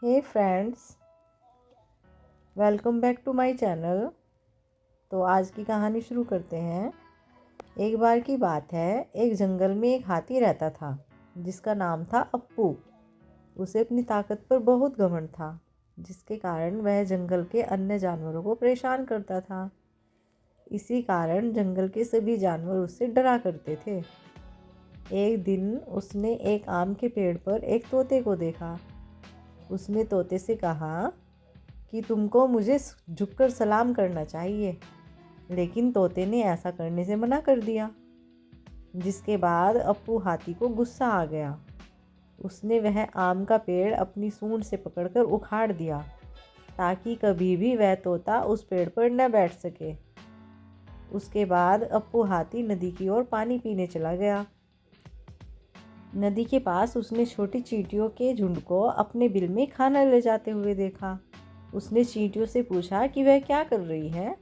Hey friends, welcome back to my channel. तो आज की कहानी शुरू करते हैं। एक बार की बात है, एक जंगल में एक हाथी रहता था जिसका नाम था अप्पू। उसे अपनी ताकत पर बहुत घमंड था, जिसके कारण वह जंगल के अन्य जानवरों को परेशान करता था। इसी कारण जंगल के सभी जानवर उससे डरा करते थे। एक दिन उसने एक आम के पेड़ पर एक तोते को देखा। उसने तोते से कहा कि तुमको मुझे झुककर सलाम करना चाहिए, लेकिन तोते ने ऐसा करने से मना कर दिया। जिसके बाद अप्पू हाथी को गुस्सा आ गया। उसने वह आम का पेड़ अपनी सूंड से पकड़कर उखाड़ दिया, ताकि कभी भी वह तोता उस पेड़ पर न बैठ सके। उसके बाद अप्पू हाथी नदी की ओर पानी पीने चला गया। नदी के पास उसने छोटी चींटियों के झुंड को अपने बिल में खाना ले जाते हुए देखा। उसने चींटियों से पूछा कि वह क्या कर रही है।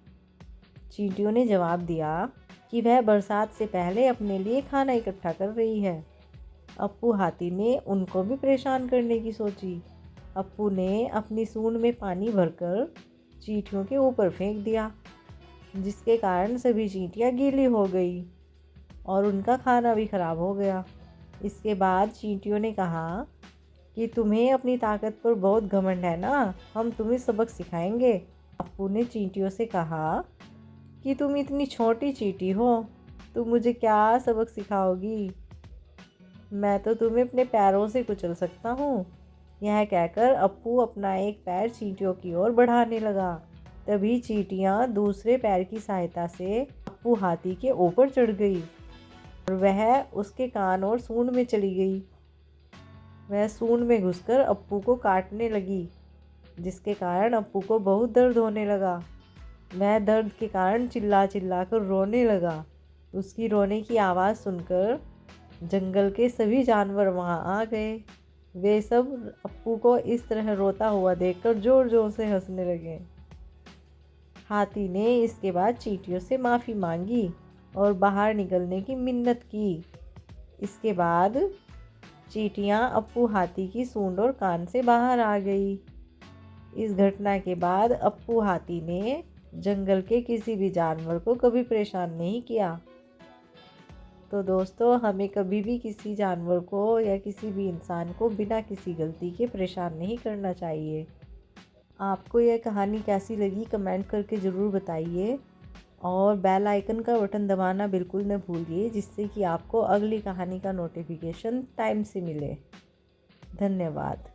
चींटियों ने जवाब दिया कि वह बरसात से पहले अपने लिए खाना इकट्ठा कर रही है। अप्पू हाथी ने उनको भी परेशान करने की सोची। अप्पू ने अपनी सूंड में पानी भरकर चींटियों के ऊपर फेंक दिया, जिसके कारण सभी चींटियां गीली हो गई और उनका खाना भी खराब हो गया। इसके बाद चींटियों ने कहा कि तुम्हें अपनी ताकत पर बहुत घमंड है ना, हम तुम्हें सबक सिखाएंगे। अप्पू ने चींटियों से कहा कि तुम इतनी छोटी चींटी हो, तुम मुझे क्या सबक सिखाओगी? मैं तो तुम्हें अपने पैरों से कुचल सकता हूँ। यह कहकर अप्पू अपना एक पैर चींटियों की ओर बढ़ाने लगा। तभी चींटियाँ दूसरे पैर की सहायता से अप्पू हाथी के ऊपर चढ़ गई और वह उसके कान और सूंड में चली गई। वह सूंड में घुसकर अप्पू को काटने लगी, जिसके कारण अप्पू को बहुत दर्द होने लगा। वह दर्द के कारण चिल्ला चिल्ला कर रोने लगा। उसकी रोने की आवाज़ सुनकर जंगल के सभी जानवर वहां आ गए। वे सब अप्पू को इस तरह रोता हुआ देखकर जोर जोर से हंसने लगे। हाथी ने इसके बाद चींटियों से माफ़ी मांगी और बाहर निकलने की मिन्नत की। इसके बाद चींटियां अप्पू हाथी की सूंड और कान से बाहर आ गई। इस घटना के बाद अप्पू हाथी ने जंगल के किसी भी जानवर को कभी परेशान नहीं किया। तो दोस्तों, हमें कभी भी किसी जानवर को या किसी भी इंसान को बिना किसी गलती के परेशान नहीं करना चाहिए। आपको यह कहानी कैसी लगी कमेंट करके ज़रूर बताइए और बेल आइकन का बटन दबाना बिल्कुल न भूलिए, जिससे कि आपको अगली कहानी का नोटिफिकेशन टाइम से मिले। धन्यवाद।